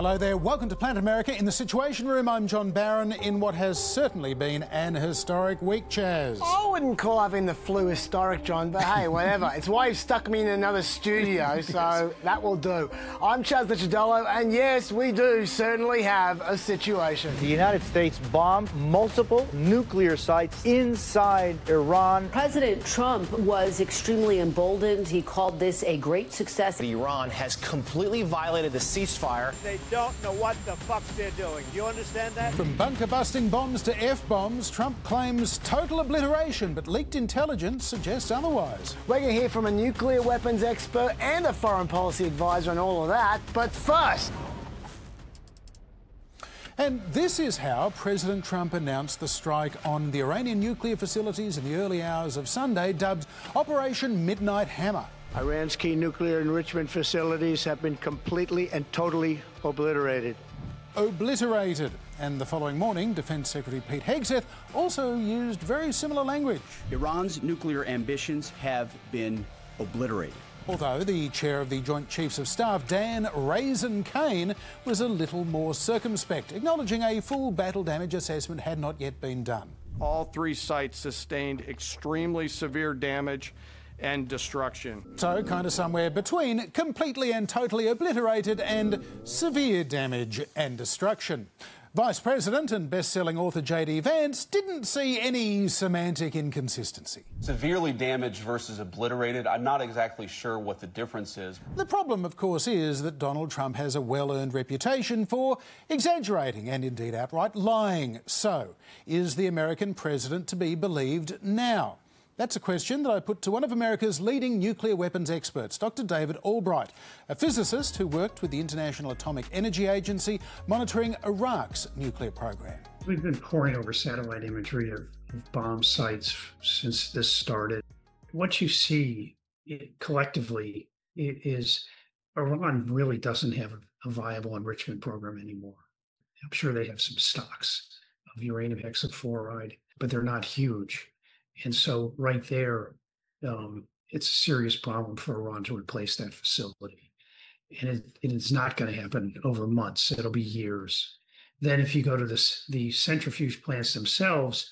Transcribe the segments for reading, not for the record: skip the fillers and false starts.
Hello there, welcome to Planet America. In the Situation Room, I'm John Barron in what has certainly been an historic week, Chaz. I wouldn't call having the flu historic, John, but hey, whatever. It's why you've stuck me in another studio, so that will do. I'm Chaz Licciardello, and yes, we do certainly have a situation. The United States bombed multiple nuclear sites inside Iran. President Trump was extremely emboldened. He called this a great success. Iran has completely violated the ceasefire. They don't know what the fuck they're doing. Do you understand that? From bunker-busting bombs to F-bombs, Trump claims total obliteration, but leaked intelligence suggests otherwise. We're going to hear from a nuclear weapons expert and a foreign policy advisor on all of that, but first... And this is how President Trump announced the strike on the Iranian nuclear facilities in the early hours of Sunday, dubbed Operation Midnight Hammer. Iran's key nuclear enrichment facilities have been completely and totally obliterated. Obliterated. And the following morning, Defence Secretary Pete Hegseth also used very similar language. Iran's nuclear ambitions have been obliterated. Although the chair of the Joint Chiefs of Staff, Dan Raisin Kane, was a little more circumspect, acknowledging a full battle damage assessment had not yet been done. All three sites sustained extremely severe damage and destruction. So kind of somewhere between completely and totally obliterated and severe damage and destruction. Vice President and best-selling author J.D. Vance didn't see any semantic inconsistency. Severely damaged versus obliterated, I'm not exactly sure what the difference is. The problem, of course, is that Donald Trump has a well-earned reputation for exaggerating and indeed outright lying. So, is the American president to be believed now? That's a question that I put to one of America's leading nuclear weapons experts, Dr David Albright, a physicist who worked with the International Atomic Energy Agency monitoring Iraq's nuclear program. We've been poring over satellite imagery of bomb sites since this started. What you see collectively is Iran really doesn't have a viable enrichment program anymore. I'm sure they have some stocks of uranium hexafluoride, but they're not huge. And so right there, it's a serious problem for Iran to replace that facility. And it is not going to happen over months. It'll be years. Then if you go to the centrifuge plants themselves,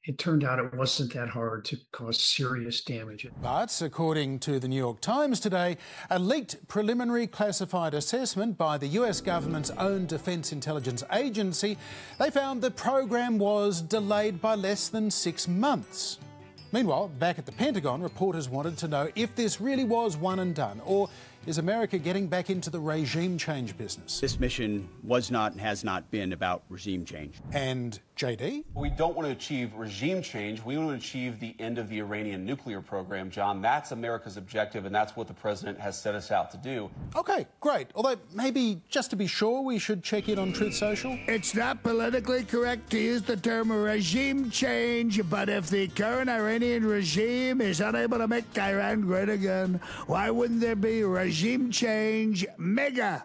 it turned out it wasn't that hard to cause serious damage. But according to the New York Times today, a leaked preliminary classified assessment by the US government's own Defense Intelligence Agency, they found the program was delayed by less than 6 months. Meanwhile, back at the Pentagon, reporters wanted to know if this really was one and done, or is America getting back into the regime change business? This mission was not and has not been about regime change. And JD? We don't want to achieve regime change. We want to achieve the end of the Iranian nuclear program, John. That's America's objective, and that's what the president has set us out to do. OK, great. Although maybe just to be sure, we should check in on Truth Social. It's not politically correct to use the term regime change, but if the current Iranian regime is unable to make Iran great again, why wouldn't there be regime change MAGA?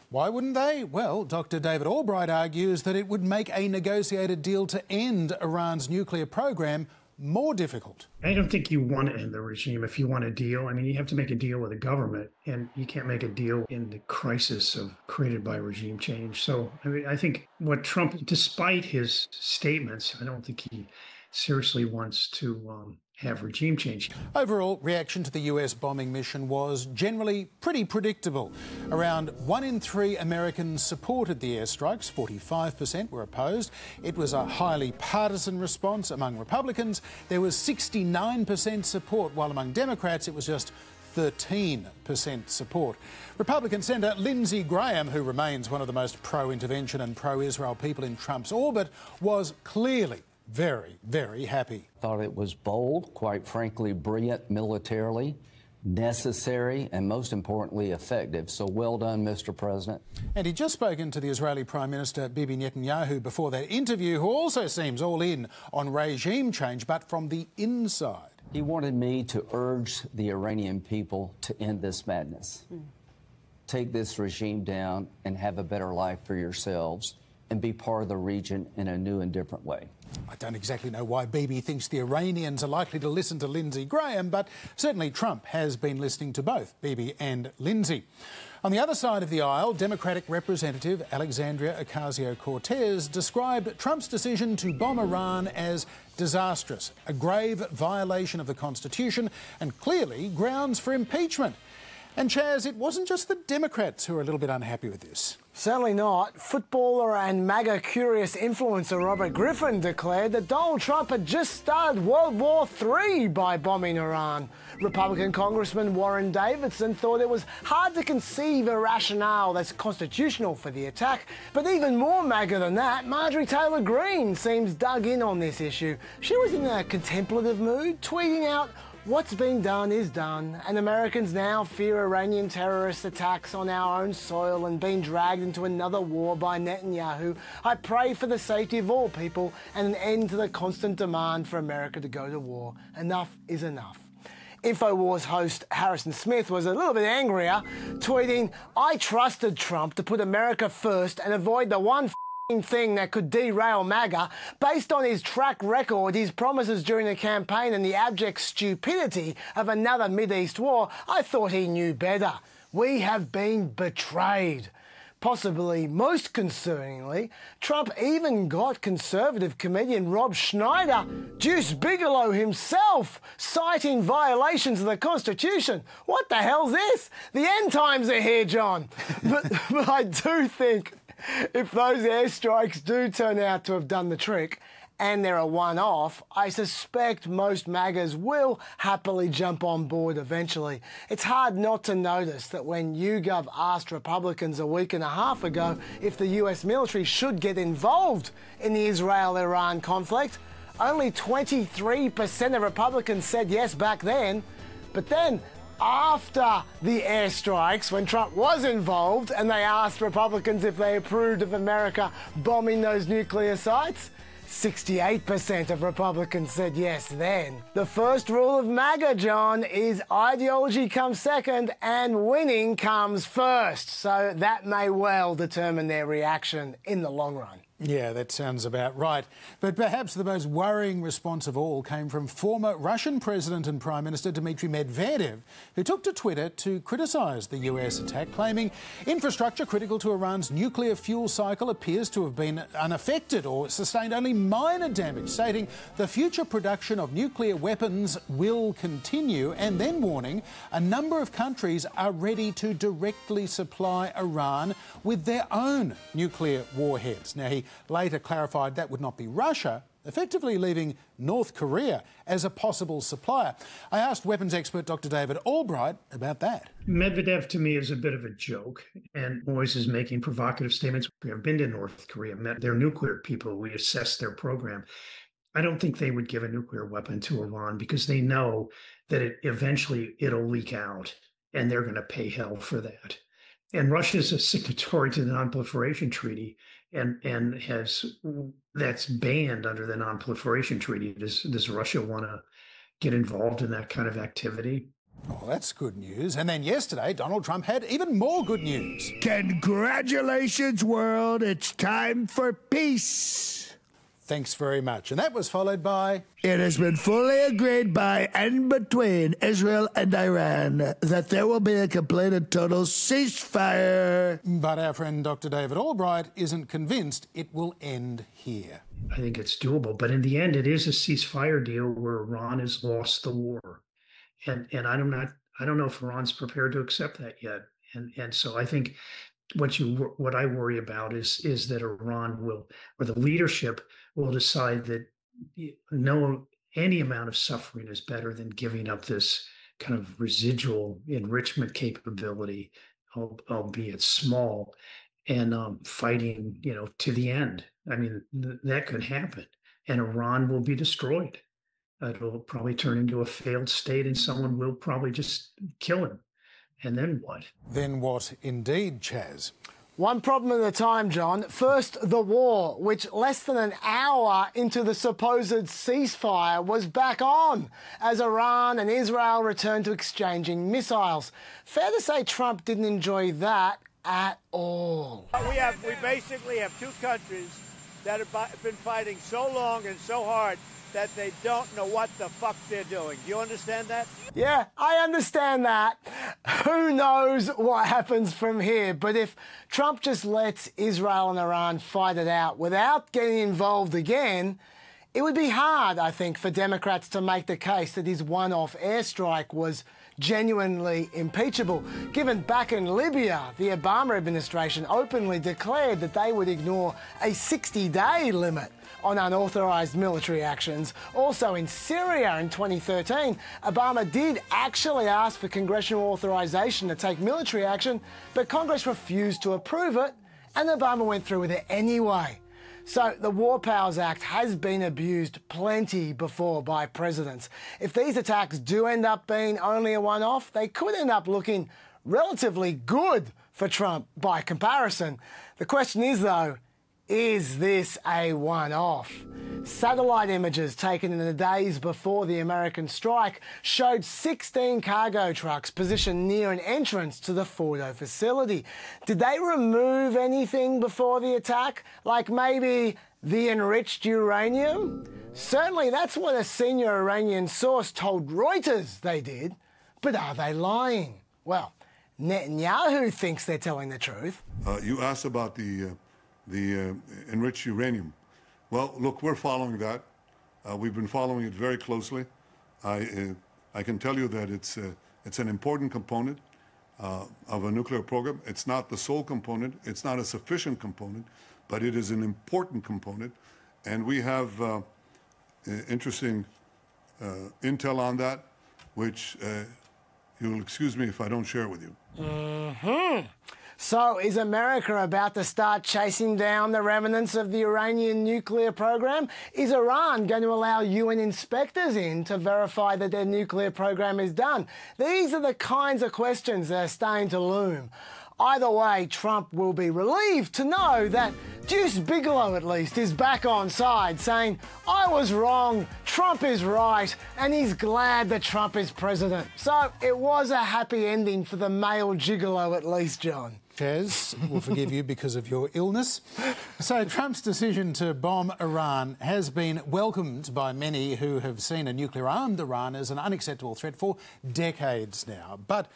Why wouldn't they? Well, Dr David Albright argues that it would make a negotiated deal to end Iran's nuclear program more difficult. I don't think you want to end the regime if you want a deal. I mean, you have to make a deal with the government, and you can't make a deal in the crisis created by regime change. So, I mean, I think what Trump, despite his statements, I don't think he seriously wants to have regime change. Overall, reaction to the US bombing mission was generally pretty predictable. Around 1 in 3 Americans supported the airstrikes, 45% were opposed. It was a highly partisan response. Among Republicans, there was 69% support, while among Democrats, it was just 13% support. Republican Senator Lindsey Graham, who remains one of the most pro-intervention and pro-Israel people in Trump's orbit, was clearly very, very happy. Thought it was bold, quite frankly, brilliant militarily, necessary, and most importantly, effective. So well done, Mr. President. And he'd just spoken to the Israeli Prime Minister Bibi Netanyahu before that interview, who also seems all in on regime change, but from the inside. He wanted me to urge the Iranian people to end this madness. Take this regime down and have a better life for yourselves and be part of the region in a new and different way. I don't exactly know why Bibi thinks the Iranians are likely to listen to Lindsey Graham, but certainly Trump has been listening to both Bibi and Lindsey. On the other side of the aisle, Democratic Representative Alexandria Ocasio-Cortez described Trump's decision to bomb Iran as disastrous, a grave violation of the Constitution and clearly grounds for impeachment. And Chaz, it wasn't just the Democrats who were a little bit unhappy with this. Certainly not. Footballer and MAGA curious influencer Robert Griffin declared that Donald Trump had just started World War III by bombing Iran. Republican Congressman Warren Davidson thought it was hard to conceive a rationale that's constitutional for the attack. But even more MAGA than that, Marjorie Taylor Greene seems dug in on this issue. She was in a contemplative mood, tweeting out, "What's being done is done, and Americans now fear Iranian terrorist attacks on our own soil and being dragged into another war by Netanyahu. I pray for the safety of all people and an end to the constant demand for America to go to war. Enough is enough." InfoWars host Harrison Smith was a little bit angrier, tweeting, "I trusted Trump to put America first and avoid the one thing that could derail MAGA. Based on his track record, his promises during the campaign and the abject stupidity of another Mideast war, I thought he knew better. We have been betrayed." Possibly most concerningly, Trump even got conservative comedian Rob Schneider, Deuce Bigelow himself, citing violations of the Constitution. What the hell's this? The end times are here, John. But I do think if those airstrikes do turn out to have done the trick, and they're a one-off, I suspect most MAGAs will happily jump on board eventually. It's hard not to notice that when YouGov asked Republicans a week and a half ago if the US military should get involved in the Israel-Iran conflict, only 23% of Republicans said yes back then. But then, after the airstrikes, when Trump was involved and they asked Republicans if they approved of America bombing those nuclear sites, 68% of Republicans said yes then. The first rule of MAGA, John, is ideology comes second and winning comes first. So that may well determine their reaction in the long run. Yeah, that sounds about right. But perhaps the most worrying response of all came from former Russian President and Prime Minister Dmitry Medvedev, who took to Twitter to criticise the US attack, claiming infrastructure critical to Iran's nuclear fuel cycle appears to have been unaffected or sustained only minor damage, stating the future production of nuclear weapons will continue, and then warning a number of countries are ready to directly supply Iran with their own nuclear warheads. Now, he later clarified that would not be Russia, effectively leaving North Korea as a possible supplier. I asked weapons expert Dr David Albright about that. Medvedev, to me, is a bit of a joke and always is making provocative statements. I've been to North Korea, met their nuclear people. We assessed their program. I don't think they would give a nuclear weapon to Iran because they know that eventually it'll leak out and they're going to pay hell for that. And Russia is a signatory to the Non-Proliferation Treaty and that's banned under the Non-Proliferation Treaty. Does Russia want to get involved in that kind of activity? Oh, that's good news. And then yesterday, Donald Trump had even more good news. Congratulations, world. It's time for peace. Thanks very much. And that was followed by... It has been fully agreed by and between Israel and Iran that there will be a complete and total ceasefire. But our friend Dr David Albright isn't convinced it will end here. I think it's doable. But in the end, it is a ceasefire deal where Iran has lost the war. And I don't know if Iran's prepared to accept that yet. And so I think what I worry about is that Iran will, or the leadership will decide that any amount of suffering is better than giving up this kind of residual enrichment capability, albeit small, and fighting, to the end. I mean, that could happen, and Iran will be destroyed. It'll probably turn into a failed state, and someone will probably just kill him. And then what? Then what indeed, Chaz? One problem at a time, John. First, the war, which less than an hour into the supposed ceasefire was back on as Iran and Israel returned to exchanging missiles. Fair to say Trump didn't enjoy that at all. We basically have two countries that have been fighting so long and so hard that they don't know what the fuck they're doing. Do you understand that? Yeah, I understand that. Who knows what happens from here? But if Trump just lets Israel and Iran fight it out without getting involved again, it would be hard, I think, for Democrats to make the case that his one-off airstrike was genuinely impeachable, given back in Libya, the Obama administration openly declared that they would ignore a 60-day limit on unauthorised military actions. Also in Syria in 2013, Obama did actually ask for congressional authorisation to take military action, but Congress refused to approve it, and Obama went through with it anyway. So the War Powers Act has been abused plenty before by presidents. If these attacks do end up being only a one-off, they could end up looking relatively good for Trump by comparison. The question is, though, is this a one-off? Satellite images taken in the days before the American strike showed 16 cargo trucks positioned near an entrance to the Fordo facility. Did they remove anything before the attack? Like maybe the enriched uranium? Certainly that's what a senior Iranian source told Reuters they did. But are they lying? Well, Netanyahu thinks they're telling the truth. You asked about the enriched uranium. Well, look, we're following that. We've been following it very closely. I can tell you that it's an important component of a nuclear program. It's not the sole component. It's not a sufficient component, but it is an important component. And we have interesting intel on that, which you'll excuse me if I don't share with you. Mm-hmm. So is America about to start chasing down the remnants of the Iranian nuclear program? Is Iran going to allow UN inspectors in to verify that their nuclear program is done? These are the kinds of questions that are starting to loom. Either way, Trump will be relieved to know that Deuce Bigelow, at least, is back on side, saying, I was wrong, Trump is right, and he's glad that Trump is president. So it was a happy ending for the male gigolo, at least, John. Chaz, we'll forgive you because of your illness. So Trump's decision to bomb Iran has been welcomed by many who have seen a nuclear-armed Iran as an unacceptable threat for decades now. But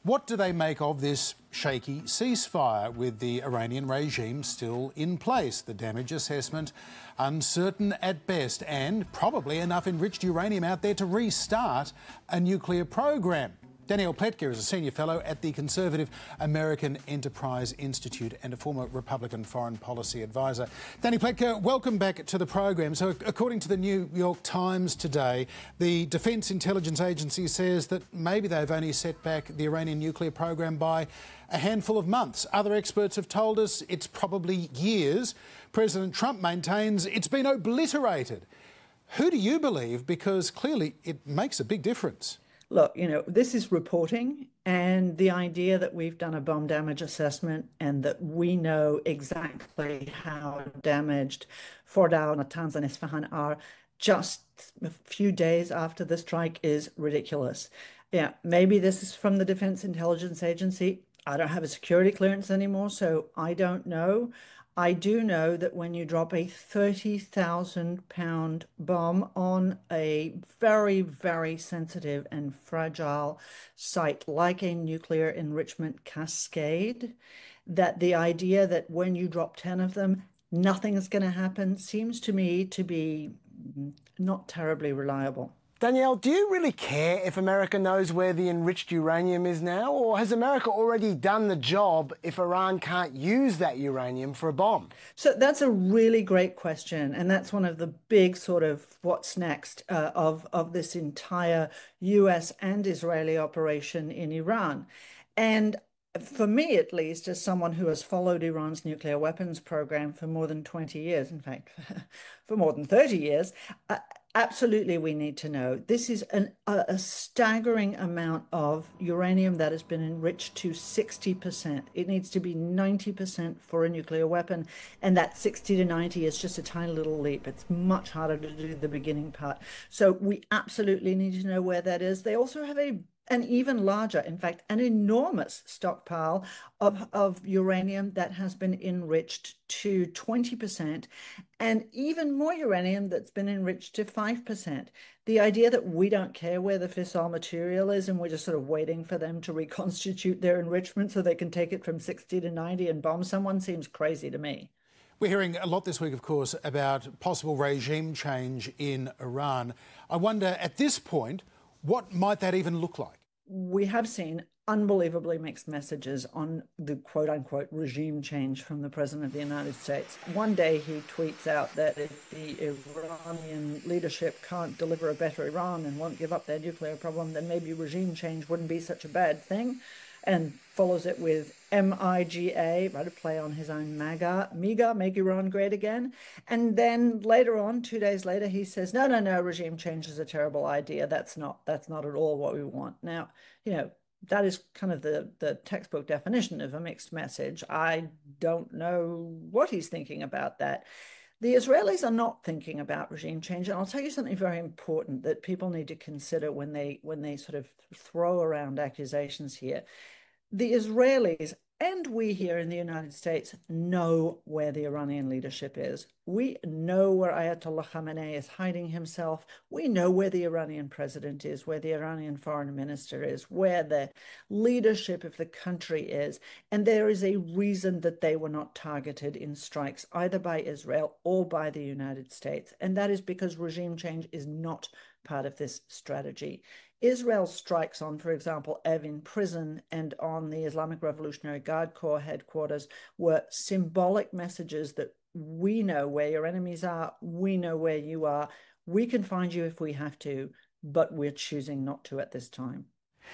what do they make of this shaky ceasefire with the Iranian regime still in place? The damage assessment uncertain at best, and probably enough enriched uranium out there to restart a nuclear program. Danielle Pletka is a senior fellow at the conservative American Enterprise Institute and a former Republican foreign policy advisor. Danny Pletka, welcome back to the program. So according to the New York Times today, the Defence Intelligence Agency says that maybe they've only set back the Iranian nuclear program by a handful of months. Other experts have told us it's probably years. President Trump maintains it's been obliterated. Who do you believe? Because clearly it makes a big difference. Look, you know, this is reporting, and the idea that we've done a bomb damage assessment and that we know exactly how damaged Fordow, Natanz and Isfahan are just a few days after the strike is ridiculous. Yeah, maybe this is from the Defense Intelligence Agency. I don't have a security clearance anymore, so I don't know. I do know that when you drop a 30,000-pound bomb on a very, very sensitive and fragile site like a nuclear enrichment cascade, that the idea that when you drop 10 of them, nothing is going to happen seems to me to be not terribly reliable. Danielle, do you really care if America knows where the enriched uranium is now? Or has America already done the job if Iran can't use that uranium for a bomb? So that's a really great question. And that's one of the big sort of what's next of this entire US and Israeli operation in Iran. And for me, at least, as someone who has followed Iran's nuclear weapons program for more than 20 years, in fact, for more than 30 years, absolutely, we need to know. This is a staggering amount of uranium that has been enriched to 60%. It needs to be 90% for a nuclear weapon, and that 60 to 90 is just a tiny little leap. It's much harder to do the beginning part. So we absolutely need to know where that is. They also have a an even larger, in fact, an enormous stockpile of uranium that has been enriched to 20%, and even more uranium that's been enriched to 5%. The idea that we don't care where the fissile material is and we're just sort of waiting for them to reconstitute their enrichment so they can take it from 60 to 90 and bomb someone seems crazy to me. We're hearing a lot this week, of course, about possible regime change in Iran. I wonder, at this point, what might that even look like? We have seen unbelievably mixed messages on the quote-unquote regime change from the President of the United States. One day he tweets out that if the Iranian leadership can't deliver a better Iran and won't give up their nuclear problem, then maybe regime change wouldn't be such a bad thing, and follows it with MAGA, right, a play on his own MAGA, make Iran great again. And then later on, 2 days later, he says, no, regime change is a terrible idea. That's not at all what we want. Now, you know, that is kind of the textbook definition of a mixed message. I don't know what he's thinking about that. The Israelis are not thinking about regime change, and I'll tell you something very important that people need to consider when they sort of throw around accusations here. The Israelis and we here in the United States know where the Iranian leadership is. We know where Ayatollah Khamenei is hiding himself. We know where the Iranian president is, where the Iranian foreign minister is, where the leadership of the country is. And there is a reason that they were not targeted in strikes either by Israel or by the United States. And that is because regime change is not part of this strategy. Israel's strikes on, for example, Evin prison and on the Islamic Revolutionary Guard Corps headquarters were symbolic messages that we know where your enemies are, we know where you are, we can find you if we have to, but we're choosing not to at this time.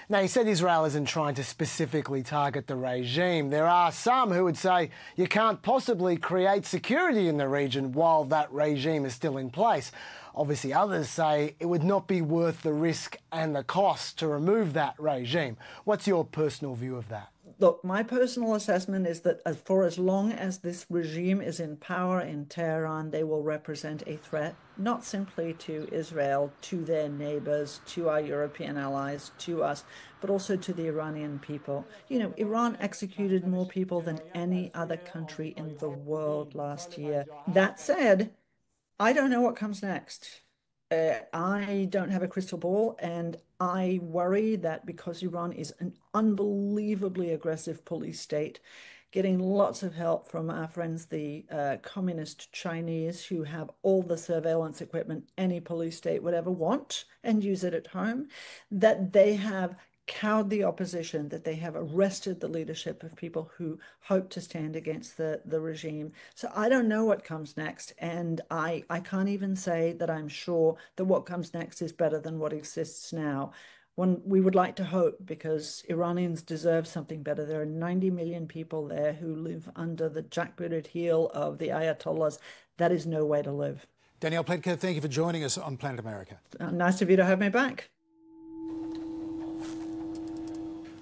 Now, he said Israel isn't trying to specifically target the regime. There are some who would say you can't possibly create security in the region while that regime is still in place. Obviously, others say it would not be worth the risk and the cost to remove that regime. What's your personal view of that? Look, my personal assessment is that for as long as this regime is in power in Tehran, they will represent a threat, not simply to Israel, to their neighbors, to our European allies, to us, but also to the Iranian people. You know, Iran executed more people than any other country in the world last year. That said, I don't know what comes next. I don't have a crystal ball, and I worry that because Iran is an unbelievably aggressive police state, getting lots of help from our friends, the communist Chinese, who have all the surveillance equipment any police state would ever want and use it at home, that they have cowed the opposition, that they have arrested the leadership of people who hope to stand against the regime. So I don't know what comes next, and I can't even say that I'm sure that what comes next is better than what exists now. We would like to hope, because Iranians deserve something better. There are 90 million people there who live under the jackbooted heel of the Ayatollahs. That is no way to live. Danielle Pletka, thank you for joining us on Planet America. Nice of you to have me back.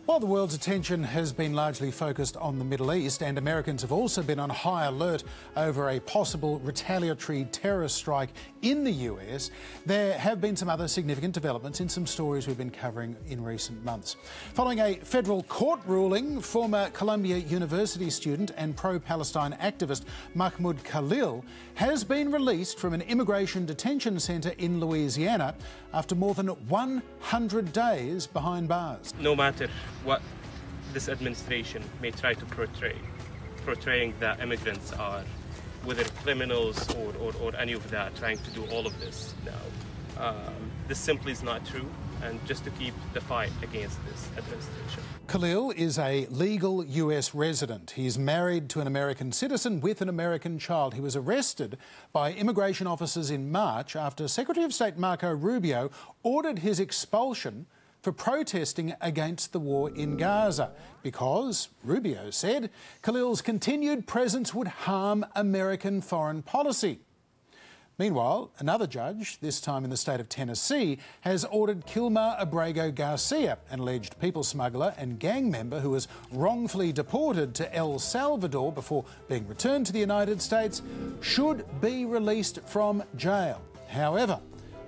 While the world's attention has been largely focused on the Middle East, and Americans have also been on high alert over a possible retaliatory terrorist strike in the US, there have been some other significant developments in some stories we've been covering in recent months. Following a federal court ruling, former Columbia University student and pro-Palestine activist Mahmoud Khalil has been released from an immigration detention centre in Louisiana after more than 100 days behind bars. No matter what this administration may try to portraying that immigrants are, whether criminals or any of that, trying to do all of this now. This simply is not true, and just to keep the fight against this administration. Khalil is a legal US resident. He's married to an American citizen with an American child. He was arrested by immigration officers in March after Secretary of State Marco Rubio ordered his expulsion for protesting against the war in Gaza because, Rubio said, Khalil's continued presence would harm American foreign policy. Meanwhile, another judge, this time in the state of Tennessee, has ordered Kilmar Abrego Garcia, an alleged people smuggler and gang member who was wrongfully deported to El Salvador before being returned to the United States, should be released from jail. However,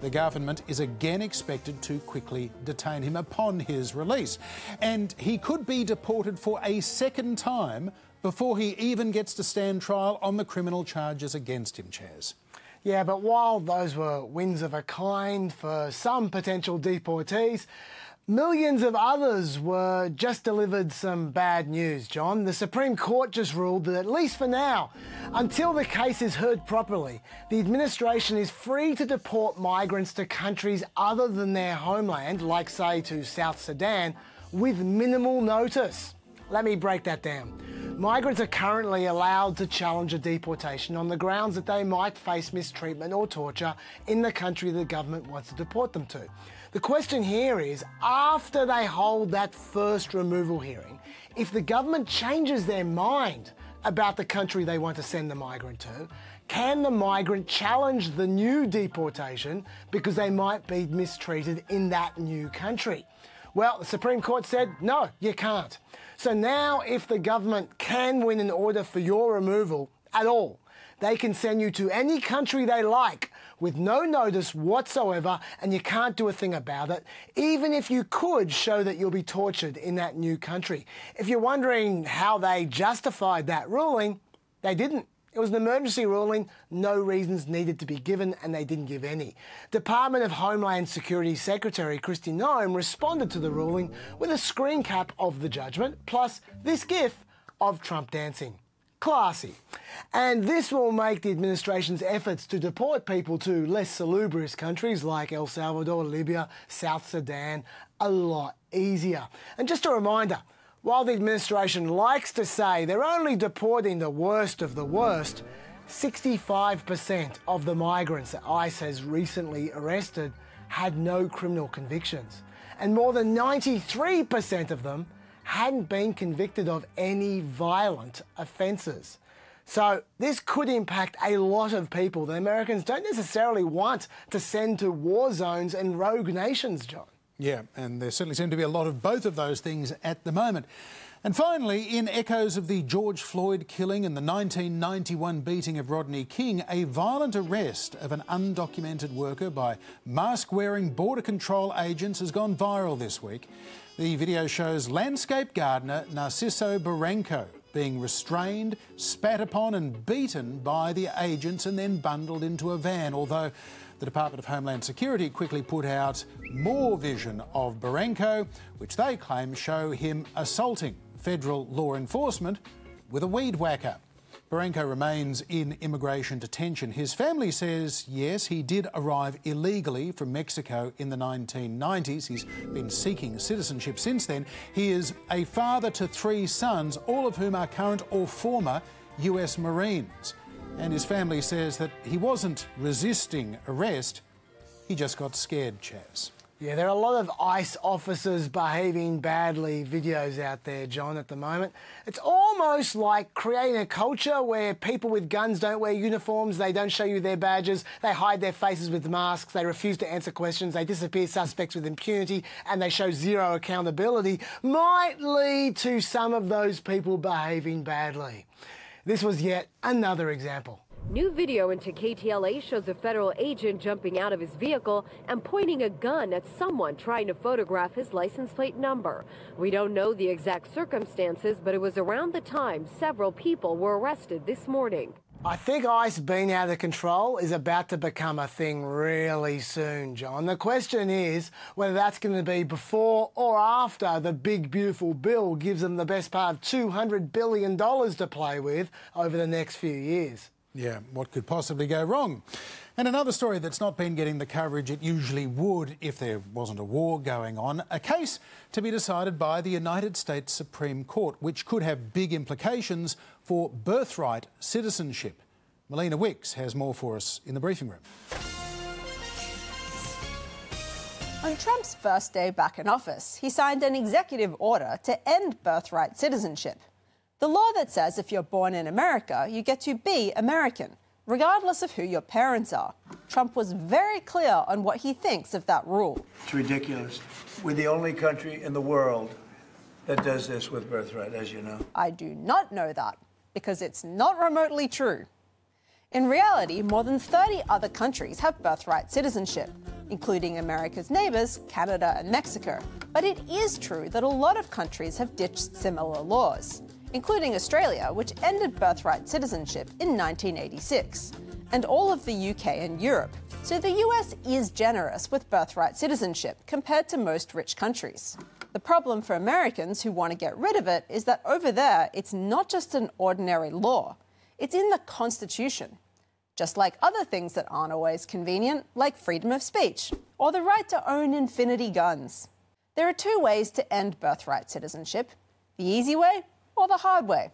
The government is again expected to quickly detain him upon his release. And he could be deported for a second time before he even gets to stand trial on the criminal charges against him, Chaz. Yeah, but while those were wins of a kind for some potential deportees, millions of others were just delivered some bad news, John. The Supreme Court just ruled that, at least for now, until the case is heard properly, the administration is free to deport migrants to countries other than their homeland, like, say, to South Sudan, with minimal notice. Let me break that down. Migrants are currently allowed to challenge a deportation on the grounds that they might face mistreatment or torture in the country the government wants to deport them to. The question here is, after they hold that first removal hearing, if the government changes their mind about the country they want to send the migrant to, can the migrant challenge the new deportation because they might be mistreated in that new country? Well, the Supreme Court said, no, you can't. So now if the government can win an order for your removal at all, they can send you to any country they like with no notice whatsoever, and you can't do a thing about it, even if you could show that you'll be tortured in that new country. If you're wondering how they justified that ruling, they didn't. It was an emergency ruling, no reasons needed to be given, and they didn't give any. Department of Homeland Security Secretary Kristi Noem responded to the ruling with a screen cap of the judgment, plus this gif of Trump dancing. Classy. And this will make the administration's efforts to deport people to less salubrious countries like El Salvador, Libya, South Sudan a lot easier. And just a reminder, while the administration likes to say they're only deporting the worst of the worst, 65% of the migrants that ICE has recently arrested had no criminal convictions. And more than 93% of them hadn't been convicted of any violent offences. So this could impact a lot of people that Americans don't necessarily want to send to war zones and rogue nations, John. Yeah, and there certainly seem to be a lot of both of those things at the moment. And finally, in echoes of the George Floyd killing and the 1991 beating of Rodney King, a violent arrest of an undocumented worker by mask-wearing Border Control agents has gone viral this week. The video shows landscape gardener Narciso Barranco being restrained, spat upon and beaten by the agents and then bundled into a van, although the Department of Homeland Security quickly put out more vision of Barranco, which they claim show him assaulting federal law enforcement with a weed whacker. Barranco remains in immigration detention. His family says, yes, he did arrive illegally from Mexico in the 1990s. He's been seeking citizenship since then. He is a father to 3 sons, all of whom are current or former US Marines. And his family says that he wasn't resisting arrest, he just got scared, Chaz. Yeah, there are a lot of ICE officers behaving badly videos out there, John, at the moment. It's almost like creating a culture where people with guns don't wear uniforms, they don't show you their badges, they hide their faces with masks, they refuse to answer questions, they disappear suspects with impunity, and they show zero accountability, might lead to some of those people behaving badly. This was yet another example. New video into KTLA shows a federal agent jumping out of his vehicle and pointing a gun at someone trying to photograph his license plate number. We don't know the exact circumstances, but it was around the time several people were arrested this morning. I think ICE being out of control is about to become a thing really soon, John. The question is whether that's going to be before or after the big, beautiful bill gives them the best part of $200 billion to play with over the next few years. Yeah, what could possibly go wrong? And another story that's not been getting the coverage it usually would if there wasn't a war going on, a case to be decided by the United States Supreme Court, which could have big implications for birthright citizenship. Melina Wicks has more for us in the briefing room. On Trump's first day back in office, he signed an executive order to end birthright citizenship. The law that says if you're born in America, you get to be American, regardless of who your parents are. Trump was very clear on what he thinks of that rule. It's ridiculous. We're the only country in the world that does this with birthright, as you know. I do not know that, because it's not remotely true. In reality, more than 30 other countries have birthright citizenship, including America's neighbours, Canada and Mexico. But it is true that a lot of countries have ditched similar laws, including Australia, which ended birthright citizenship in 1986, and all of the UK and Europe. So the US is generous with birthright citizenship compared to most rich countries. The problem for Americans who want to get rid of it is that over there, it's not just an ordinary law. It's in the Constitution. Just like other things that aren't always convenient, like freedom of speech, or the right to own infinity guns. There are two ways to end birthright citizenship: the easy way or the hard way.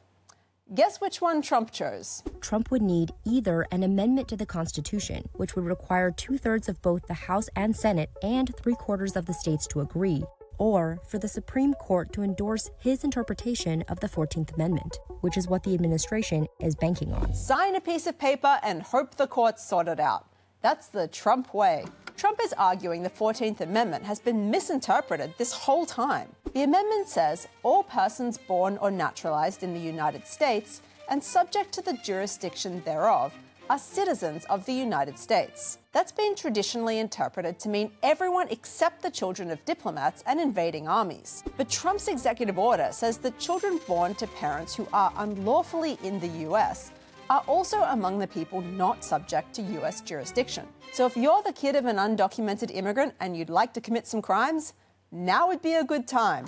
Guess which one Trump chose? Trump would need either an amendment to the Constitution, which would require 2/3 of both the House and Senate and 3/4 of the states to agree, or for the Supreme Court to endorse his interpretation of the 14th Amendment, which is what the administration is banking on. Sign a piece of paper and hope the courts sort it out. That's the Trump way. Trump is arguing the 14th Amendment has been misinterpreted this whole time. The amendment says all persons born or naturalized in the United States and subject to the jurisdiction thereof are citizens of the United States. That's been traditionally interpreted to mean everyone except the children of diplomats and invading armies. But Trump's executive order says that children born to parents who are unlawfully in the US are also among the people not subject to US jurisdiction. So if you're the kid of an undocumented immigrant and you'd like to commit some crimes, now would be a good time.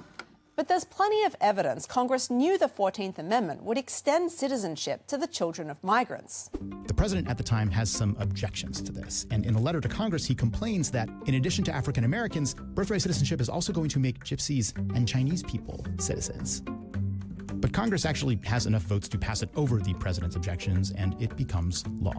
But there's plenty of evidence Congress knew the 14th Amendment would extend citizenship to the children of migrants. The president at the time has some objections to this, and in a letter to Congress, he complains that in addition to African Americans, birthright citizenship is also going to make Gypsies and Chinese people citizens. But Congress actually has enough votes to pass it over the president's objections, and it becomes law.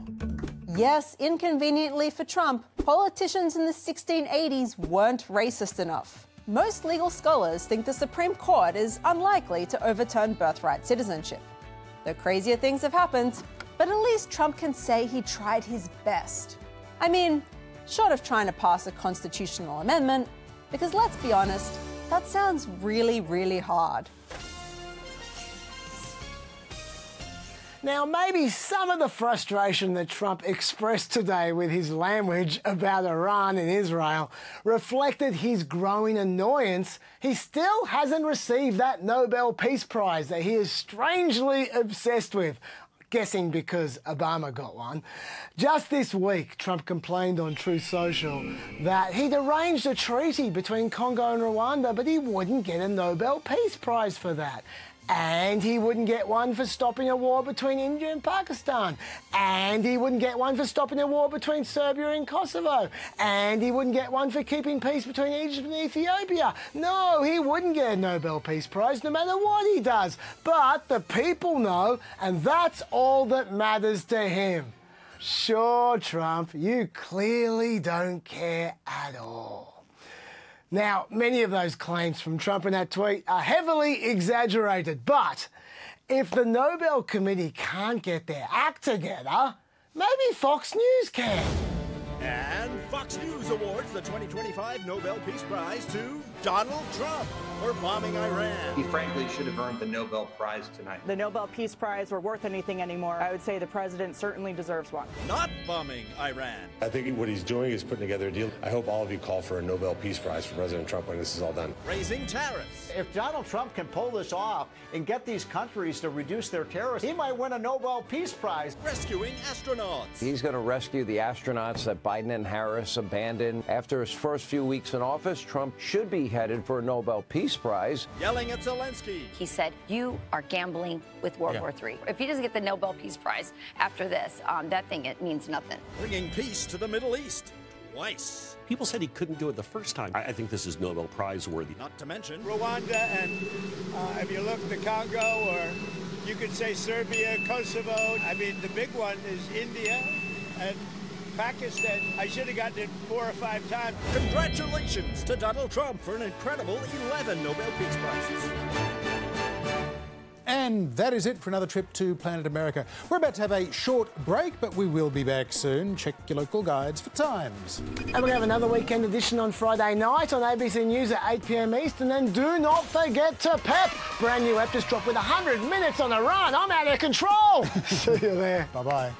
Yes, inconveniently for Trump, politicians in the 1680s weren't racist enough. Most legal scholars think the Supreme Court is unlikely to overturn birthright citizenship. Though crazier things have happened, but at least Trump can say he tried his best. I mean, short of trying to pass a constitutional amendment, because let's be honest, that sounds really, really hard. Now, maybe some of the frustration that Trump expressed today with his language about Iran and Israel reflected his growing annoyance he still hasn't received that Nobel Peace Prize that he is strangely obsessed with. Guessing because Obama got one. Just this week, Trump complained on Truth Social that he'd arranged a treaty between Congo and Rwanda, but he wouldn't get a Nobel Peace Prize for that. And he wouldn't get one for stopping a war between India and Pakistan. And he wouldn't get one for stopping a war between Serbia and Kosovo. And he wouldn't get one for keeping peace between Egypt and Ethiopia. No, he wouldn't get a Nobel Peace Prize no matter what he does. But the people know, and that's all that matters to him. Sure, Trump, you clearly don't care at all. Now, many of those claims from Trump in that tweet are heavily exaggerated, but if the Nobel Committee can't get their act together, maybe Fox News can. And Fox News awards the 2025 Nobel Peace Prize to Donald Trump for bombing Iran. He frankly should have earned the Nobel Prize tonight. The Nobel Peace Prize were worth anything anymore. I would say the president certainly deserves one. Not bombing Iran. I think what he's doing is putting together a deal. I hope all of you call for a Nobel Peace Prize for President Trump when this is all done. Raising tariffs. If Donald Trump can pull this off and get these countries to reduce their tariffs, he might win a Nobel Peace Prize. Rescuing astronauts. He's going to rescue the astronauts that Biden and Harris abandoned. After his first few weeks in office, Trump should be headed for a Nobel Peace Prize. Yelling at Zelensky. He said, you are gambling with World War III. If he doesn't get the Nobel Peace Prize after this, that thing, it means nothing. Bringing peace to the Middle East twice. People said he couldn't do it the first time. I think this is Nobel Prize worthy. Not to mention Rwanda and if you look at the Congo, or you could say Serbia, Kosovo. I mean, the big one is India and Pakistan. I should have gotten it 4 or 5 times. Congratulations to Donald Trump for an incredible 11 Nobel Peace Prizes. And that is it for another trip to Planet America. We're about to have a short break, but we will be back soon. Check your local guides for times. And we're going to have another weekend edition on Friday night on ABC News at 8 p.m. Eastern. And do not forget to PEP. Brand new app just dropped with 100 minutes on Iran. I'm out of control. See you there. Bye-bye.